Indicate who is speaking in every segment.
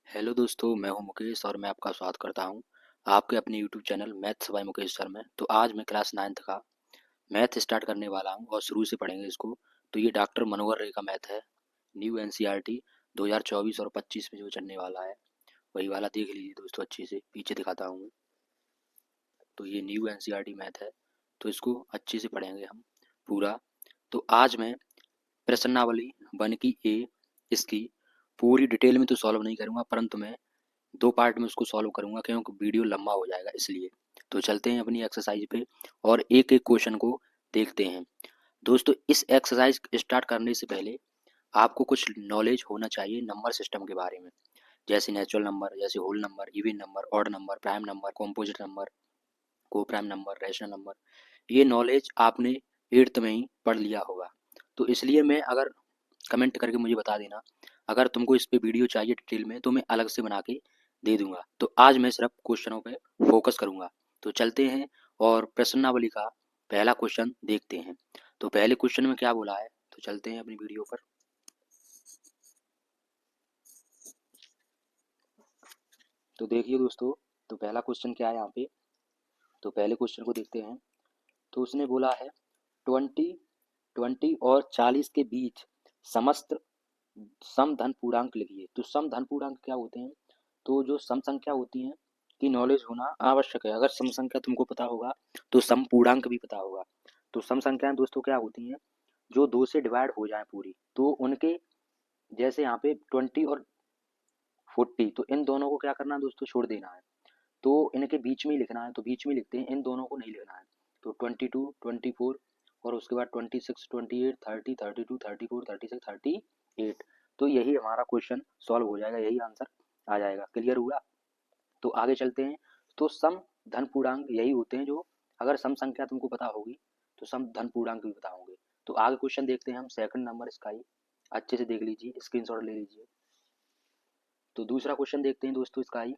Speaker 1: Hello दोस्तों, मैं हूं मुकेश और मैं आपका स्वागत करता हूं आपके अपने YouTube channel maths by Mukesh sir में। तो आज मैं क्लास 9th का मैथ स्टार्ट करने वाला हूं और शुरू से पढ़ेंगे इसको। तो ये डॉक्टर मनोहर रे का मैथ है, न्यू एनसीईआरटी 2024 और 25 में जो चलने वाला है वही वाला देख लीजिए दोस्तों। अच्छे से पीछे दिखाता हूँ। तो ये न्यू एनसीईआरटी मैथ है, तो इसको अच्छे से पढ़ेंगे हम पूरा। तो आज मैं प्रश्नावली 1 की ए इसकी पूरी डिटेल में तो सॉल्व नहीं करूँगा, परंतु मैं 2 पार्ट में उसको सॉल्व करूँगा क्योंकि वीडियो लंबा हो जाएगा इसलिए। तो चलते हैं अपनी एक्सरसाइज पे और एक-एक क्वेश्चन को देखते हैं। दोस्तों, इस एक्सरसाइज स्टार्ट करने से पहले आपको कुछ नॉलेज होना चाहिए नंबर सिस्टम के बारे में, जैसे नेचुरल नंबर, जैसे whole number, even number, odd number, prime number, composite number, coprime number, rational number. ये नॉलेज आपने 8th में ही पढ़ लिया होगा। तो इसलिए मैं अगर कमेंट करके मुझे बता देना अगर तुमको इस पे वीडियो चाहिए डिटेल में, तो मैं अलग से बना के दे दूंगा। तो आज मैं सिर्फ क्वेश्चनों पे फोकस करूंगा। तो चलते हैं और प्रश्नावली का पहला क्वेश्चन देखते हैं। तो पहले क्वेश्चन में क्या बोला है, तो चलते हैं अपनी वीडियो पर। तो देखिए दोस्तों, तो पहला क्वेश्चन क्या है यहाँ पे। तो पहले क्वेश्चन को देखते हैं। तो उसने बोला है 20 20 और 40 के बीच समस्त सम धन पूर्णांक लिखिए। तो सम धन पूर्णांक क्या होते हैं, तो जो सम संख्या होती हैं की नॉलेज होना आवश्यक है। अगर सम संख्या तुमको पता होगा तो सम पूर्णांक भी पता होगा। तो सम संख्याएं दोस्तों क्या होती हैं, जो 2 से डिवाइड हो जाए पूरी, तो उनके जैसे यहाँ पे 20 और 40, तो इन दोनों को क्या करना है दोस्तों, छोड़ देना है। तो इनके बीच में ही लिखना है, तो बीच में लिखते हैं, इन दोनों को नहीं लिखना है। तो 22, 24 और उसके बाद 26, 28, 30, 32, 34, 36, 38। तो यही हमारा क्वेश्चन सॉल्व हो जाएगा, यही आंसर आ जाएगा। क्लियर हुआ। तो आगे चलते हैं। तो सम धन पूर्णांक यही होते हैं जो, अगर सम संख्या तुमको पता होगी तो सम धन पूर्णांक भी पता होंगे। तो आगे क्वेश्चन देखते हैं हम, सेकंड नंबर इसका ही अच्छे से देख लीजिए, स्क्रीनशॉट ले लीजिए। तो दूसरा क्वेश्चन देखते हैं दोस्तों इसका ही।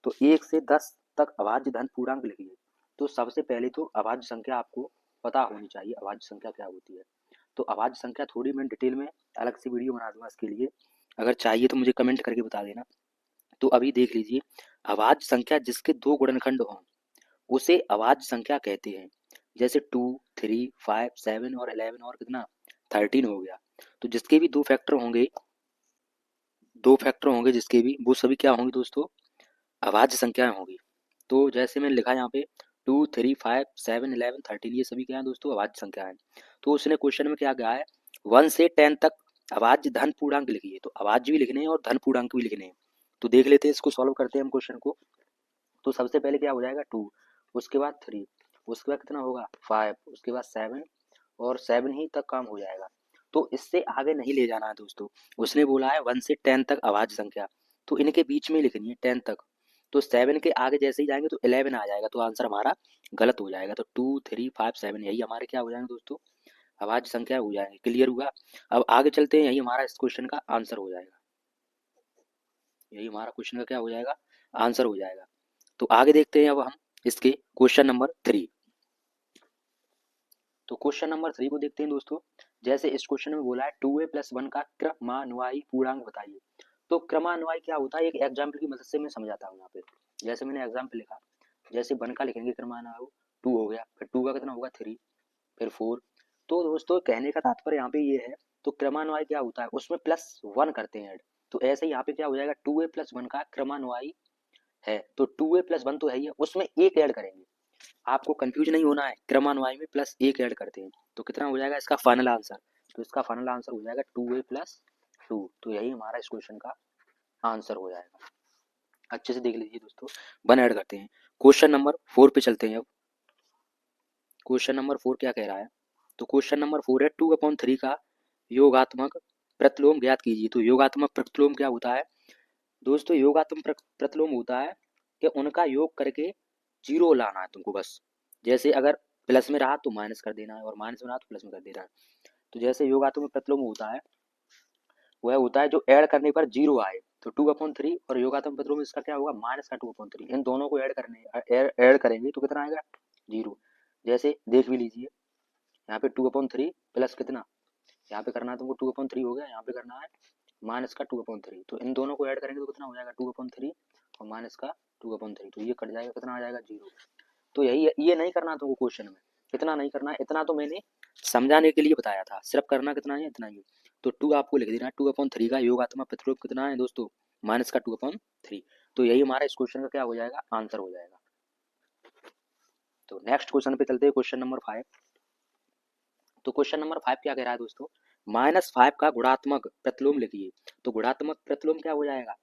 Speaker 1: तो 1 से 10 तक अभाज्य धन पूर्णांक लिखिए। तो सबसे पहले तो अभाज्य संख्या आपको पता होनी चाहिए, अभाज्य संख्या क्या होती है। तो अभाज्य संख्या थोड़ी मैं डिटेल में अलग से वीडियो बना दूंगा इसके लिए, अगर चाहिए तो मुझे कमेंट करके बता देना। तो अभी देख लीजिए, अभाज्य संख्या जिसके 2 गुणनखंड हों उसे अभाज्य संख्या कहते हैं। जैसे 2, 3, 5, 7 और 11 और कितना 13 हो गया। तो जिसके भी 2 फैक्टर होंगे जिसके भी, वो सभी क्या होंगे दोस्तों, अभाज्य संख्याएं होंगी। तो जैसे मैंने लिखा यहाँ पे 2, 3, 5, 7, 11, 13, ये सभी क्या है दोस्तों, अभाज्य संख्या है। तो उसने क्वेश्चन में क्या कहा है, 1 से 10 तक अभाज्य धन पूर्णांक लिखिए। तो अभाज्य भी लिखने हैं और धन पूर्णांक भी लिखने हैं। तो देख लेते हैं, इसको सॉल्व करते हैं हम क्वेश्चन को। तो सबसे पहले क्या हो जाएगा 2, उसके बाद 3, उसके बाद कितना होगा 5, उसके बाद 7 और 7 ही तक काम हो जाएगा। तो इससे आगे नहीं ले जाना है दोस्तों। उसने बोला है 1 से 10 तक अभाज्य संख्या, तो इनके बीच में लिखनी है 10 तक। तो 7 के आगे जैसे ही जाएंगे तो 11 आ जाएगा, तो आंसर हमारा गलत हो जाएगा। तो 2, 3, 5, 7 यही हमारे क्या हो जाएंगे दोस्तों, अभाज्य संख्या हो जाएंगे। क्लियर हुआ। अब आगे चलते हैं, यही हमारा इस क्वेश्चन का आंसर हो जाएगा, यही हमारा क्वेश्चन का क्या हो जाएगा, आंसर हो जाएगा। तो आगे देखते हैं अब हम इसके क्वेश्चन नंबर 3। तो क्वेश्चन नंबर 3 को देखते हैं दोस्तों। जैसे इस क्वेश्चन में बोला है 2a+1 का क्रमानुवाई पूर्णांक बताइए। तो क्रमानुवाई क्या होता है, एक एग्जाम्पल की मदद से मैं समझाता हूँ यहाँ पे। जैसे मैंने एग्जाम्पल लिखा, जैसे 1 का लिखेंगे क्रमानुवाई 2 हो गया, फिर 2 का कितना होगा 3, फिर 4। तो दोस्तों कहने का तात्पर्य यहाँ पे ये है, तो क्रमानुवाई क्या होता है, उसमें +1 करते हैं ऐड। तो ऐसे ही यहाँ पे क्या हो जाएगा, 2a+1 का क्रमानुवाई है, तो 2a+1 तो है ही है, उसमें एक ऐड करेंगे। आपको कंफ्यूज नहीं होना है, क्रमानुवाई में +1 ऐड करते हैं। तो कितना हो जाएगा इसका फाइनल आंसर, तो इसका फाइनल आंसर हो जाएगा 2a+2। तो यही हमारा इस क्वेश्चन का आंसर हो जाएगा। अच्छे से देख लीजिए दोस्तों, 1 ऐड करते हैं। क्वेश्चन नंबर 4 पे चलते हैं अब। क्वेश्चन नंबर 4 क्या कह रहा है, तो क्वेश्चन नंबर 4 है 2/3 का योगात्मक प्रतिलोम ज्ञात कीजिए। तो योगात्मक प्रतिलोम क्या होता है दोस्तों, योगात्मक प्रतिलोम होता है कि उनका योग करके 0 लाना है तुमको बस। जैसे अगर प्लस में रहा तो माइनस कर देना है, और माइनस में रहा तो प्लस में कर देना है। तो जैसे योगात्मक प्रतिलोम होता है, वह होता है जो ऐड करने पर 0 आए। तो 2/3 और योगात्मक प्रतिलोम इसका क्या होगा, माइनस का 2/3। इन दोनों को ऐड करेंगे तो कितना आएगा 0। जैसे देख भी लीजिए, यहाँ पे 2/3 प्लस कितना, यहाँ पे करना है तुमको 2/3 हो गया, यहाँ पे करना है माइनस का 2/3। तो इन दोनों को ऐड करेंगे तो कितना हो जाएगा 2/3 और माइनस का 2/3। तो ये कट जाएगा, कितना आ जाएगा 0। तो यही ये नहीं करना तुमको क्वेश्चन में, इतना नहीं करना है, इतना तो मैंने समझाने के लिए बताया था, सिर्फ करना कितना है इतना ही। तो 2 आपको लिख देना है, 2/3 का योगात्मक प्रतिरूप कितना है दोस्तों, माइनस का 2/3। तो यही हमारा इस क्वेश्चन का क्या हो जाएगा, आंसर हो जाएगा। तो नेक्स्ट क्वेश्चन पे चलते हैं, क्वेश्चन नंबर 5। तो क्वेश्चन नंबर 5 क्या कह रहा है दोस्तों, -5 का गुणात्मक प्रतिलोम लिखिए। तो गुणात्मक प्रतिलोम क्या हो जाएगा,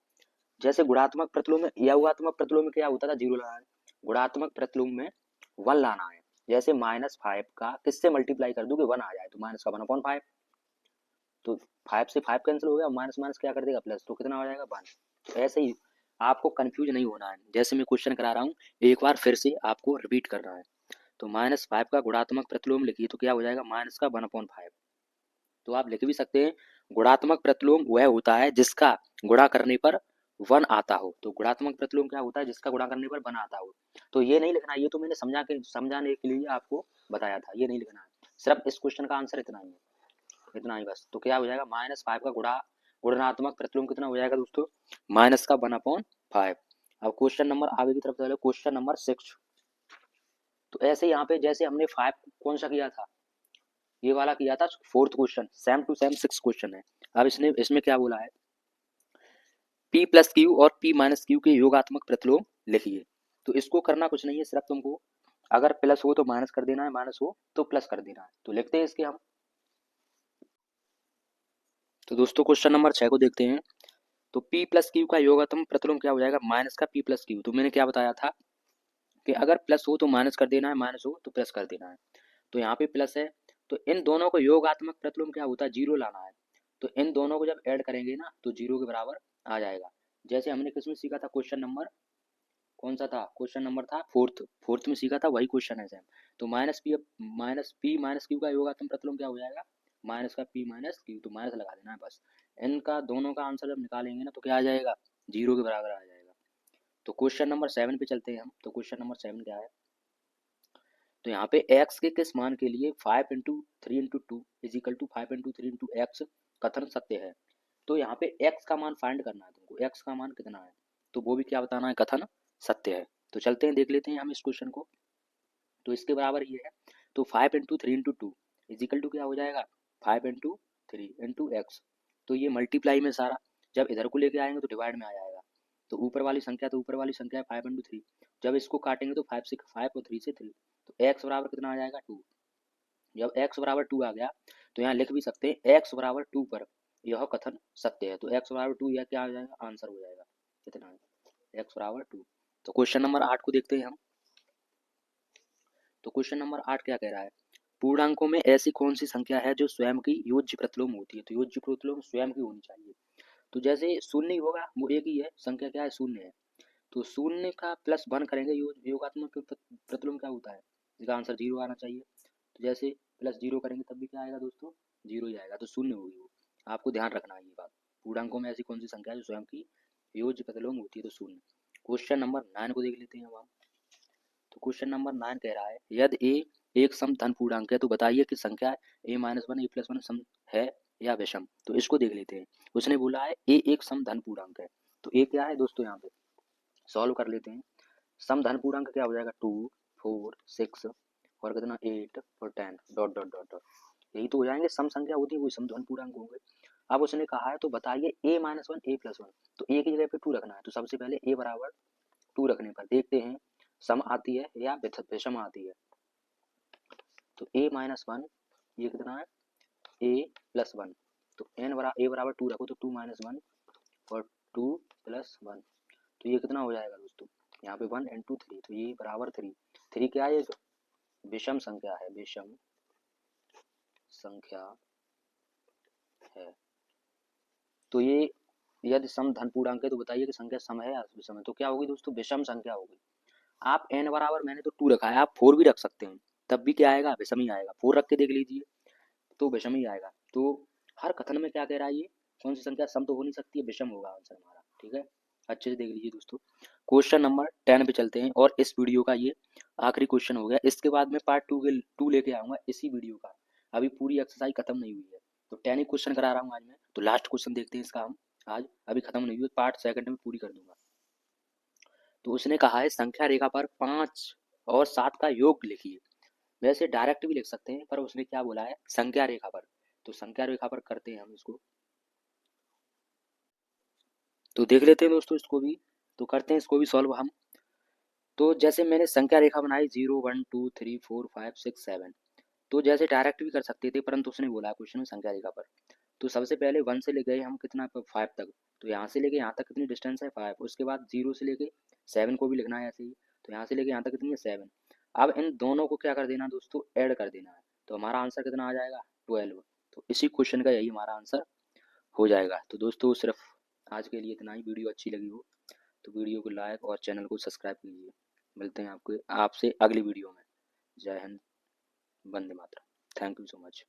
Speaker 1: जैसे गुणात्मक प्रतिलोम में या उगात्मक प्रतिलोम में क्या होता था, 0 लाना है, गुणात्मक प्रतिलोम में 1 लाना है। जैसे -5 का किससे मल्टीप्लाई कर दूं कि 1 आ जाए, तो माइनस का 1/5। तो 5 से 5 कैंसिल हो गया, माइनस माइनस क्या कर देगा प्लस, तो कितना हो जाएगा 1। तो ऐसे ही आपको कंफ्यूज नहीं होना है, जैसे मैं क्वेश्चन करा रहा हूँ एक बार फिर से आपको रिपीट करना है। तो -5 का गुणात्मक प्रतिलोम लिखिए, तो क्या हो जाएगा माइनस का 1/5। तो आप लिख भी सकते हैं गुणात्मक प्रतिलोम वह होता है जिसका गुणा करने पर 1 आता हो। तो गुणात्मक प्रतिलोम क्या होता है, जिसका गुणा करने पर 1 आता हो। तो ये नहीं लिखना, ये तो मैंने समझाने के लिए आपको बताया था, ये नहीं लिखना है, सिर्फ इस क्वेश्चन का आंसर इतना ही है, इतना ही बस। तो क्या हो जाएगा -5 का गुणात्मक प्रतिलोम कितना हो जाएगा दोस्तों, माइनस का 1/5। अब क्वेश्चन नंबर आगे की तरफ चलो, क्वेश्चन नंबर 6। तो ऐसे यहाँ पे जैसे हमने 5 कौन सा किया था, ये वाला किया था 4th question, same to same 6 question है। अब इसमें क्या बोला है, P प्लस क्यू और P माइनस क्यू के योगात्मक प्रतिलोम लिखिए। तो इसको करना कुछ नहीं है, सिर्फ तुमको अगर प्लस हो तो माइनस कर देना है, माइनस हो तो प्लस कर देना है। तो लिखते हैं इसके हम। तो दोस्तों क्वेश्चन नंबर 6 को देखते हैं। तो P प्लस क्यू का योगात्मक प्रतिलोम क्या हो जाएगा, माइनस का P प्लस क्यू। तो मैंने क्या बताया था कि अगर प्लस हो तो माइनस कर देना है, माइनस हो तो प्लस कर देना है। तो यहाँ पे प्लस है, तो इन दोनों को योगात्मक प्रतिलोम क्या होता है, 0 लाना है। तो इन दोनों को जब ऐड करेंगे ना तो 0 के बराबर आ जाएगा। जैसे हमने किसमें सीखा था, क्वेश्चन नंबर कौन सा था, क्वेश्चन नंबर था फोर्थ में सीखा था, वही क्वेश्चन है सेम। तो माइनस माइनस क्यू का योगात्मक प्रतिलोम क्या हो जाएगा, माइनस का P माइनस क्यू। तो माइनस लगा देना है बस। इनका दोनों का आंसर जब निकालेंगे ना तो क्या आ जाएगा, 0 के बराबर आ जाएगा। तो क्वेश्चन नंबर 7 पे चलते हैं हम। तो क्वेश्चन नंबर 7 क्या है, तो यहाँ पे x के किस मान के लिए 5 into 3 into 2 is equal to 5 into 3 into X कथन सत्य है। तो यहाँ पे x का मान फाइंड करना है तुमको, x का मान कितना है, तो वो भी क्या बताना है, कथन सत्य है। तो चलते हैं देख लेते हैं हम इस क्वेश्चन को। तो इसके बराबर ये है, तो 5 into 3 into 2 is equal to क्या हो जाएगा, 5 इंटू 3 इंटू एक्स। तो ये मल्टीप्लाई में सारा, जब इधर को लेके आएंगे तो डिवाइड में आ जाएगा। तो ऊपर वाली संख्या, तो ऊपर वाली संख्या है 5 इंटू 3, जब इसको काटेंगे तो 5 से 5 और 3 से 3। तो x बराबर कितना आ जाएगा 2। जब x बराबर 2 आ गया तो यहाँ लिख भी सकते हैं x बराबर 2 पर यह कथन सत्य है। तो x बराबर 2 यह क्या आ जाएगा, आंसर हो जाएगा, कितना है x बराबर 2। तो क्वेश्चन नंबर 8 को देखते हैं हम। तो क्वेश्चन नंबर 8 क्या कह रहा है, पूर्णांकों में ऐसी कौन सी संख्या है जो स्वयं की योज्य प्रतिलोम होती है। तो योज्य प्रतिलोम स्वयं की होनी चाहिए। तो जैसे शून्य ही होगा, वो एक ही है, संख्या क्या है, शून्य है। तो शून्य का प्लस 1 करेंगे, योगात्मक प्रतिलोम क्या होता है, इसका आंसर 0 आना चाहिए। तो जैसे प्लस 0 करेंगे तब भी क्या आएगा दोस्तों, 0 ही आएगा। तो शून्य होगी वो, आपको ध्यान रखना है ये बात। पूर्णांकों में ऐसी कौन सी संख्या है जो स्वयं की योज्य प्रतिलोम होती है, तो शून्य। क्वेश्चन नंबर 9 को देख लेते हैं अब हम। तो क्वेश्चन नंबर 9 कह रहा है, यदि ए एक सम धन पूर्णांक है तो बताइए कि संख्या a-1 a+1 सम है या विषम। तो इसको देख लेते हैं। उसने बोला है ए एक सम धन पूर्णांक है। तो ए क्या है दोस्तों, यहाँ पे सॉल्व कर लेते हैं। सम धन पूर्णांक क्या हो जाएगा, 2 4 6 और कितना 8 और 10 डॉट डॉट डॉट डॉट, यही तो हो जाएंगे सम संख्या होती है, वही सम धन पूर्णांक होंगे। अब उसने कहा है तो बताइए a-1 a+1। तो a की जगह पे 2 रखना है। तो सबसे पहले a बराबर 2 रखने पर देखते हैं सम आती है या विषम आती है। तो a-1 ये कितना है, a+1। तो a बराबर 2 रखो, तो 2-1 और 2+1। तो ये कितना हो जाएगा दोस्तों, यहाँ पे 1 and 2 3, तो ये बराबर 3। 3 क्या है, विषम संख्या है, विषम संख्या है। तो ये यदि सम धन पूर्णांक है तो बताइए कि संख्या सम है या विषम है। तो क्या होगी दोस्तों, विषम संख्या होगी। आप n बराबर, मैंने तो 2 रखा है, आप 4 भी रख सकते हैं, तब भी क्या आएगा, विषम ही आएगा। 4 रख के देख लीजिए तो विषम ही आएगा। तो हर कथन में क्या कह रहा है, ये कौन सी संख्या सम तो हो नहीं सकती है, विषम होगा आंसर हमारा। ठीक है, अच्छे से देख लीजिए दोस्तों। क्वेश्चन नंबर 10 पे चलते हैं और इस वीडियो का ये आखिरी क्वेश्चन हो गया। इसके बाद में पार्ट 2 लेके आऊंगा इसी वीडियो का, अभी पूरी एक्सरसाइज खत्म नहीं हुई है। तो 10 ही क्वेश्चन करा रहा हूँ आज मैं। तो लास्ट क्वेश्चन देखते हैं इसका हम आज, अभी खत्म नहीं हुई, पार्ट सेकंड में पूरी कर दूंगा। तो उसने कहा है संख्या रेखा पर 5 और 7 का योग लिखिए। वैसे डायरेक्ट भी लिख सकते हैं, पर उसने क्या बोला है, संख्या रेखा पर। तो संख्या रेखा पर करते हैं हम इसको। तो देख लेते हैं दोस्तों इसको भी। तो करते हैं इसको भी सॉल्व हम। तो जैसे मैंने संख्या रेखा बनाई 0 1 2 3 4 5 6 7, तो जैसे डायरेक्ट भी कर सकते थे, परंतु उसने बोला क्वेश्चन में संख्या रेखा पर। तो सबसे पहले 1 से ले गए हम कितना 5 तक। तो यहाँ से लेके यहाँ तक कितनी डिस्टेंस है 5। उसके बाद 0 से लेके 7 को भी लिखना है ऐसे ही। तो यहाँ से लेके यहाँ तक कितनी है 7। अब इन दोनों को क्या कर देना दोस्तों, ऐड कर देना है। तो हमारा आंसर कितना आ जाएगा 12। तो इसी क्वेश्चन का यही हमारा आंसर हो जाएगा। तो दोस्तों सिर्फ आज के लिए इतना ही। वीडियो अच्छी लगी हो तो वीडियो को लाइक और चैनल को सब्सक्राइब कीजिए। मिलते हैं आपसे अगली वीडियो में। जय हिंद, वंदे मातरम। Thank you so much.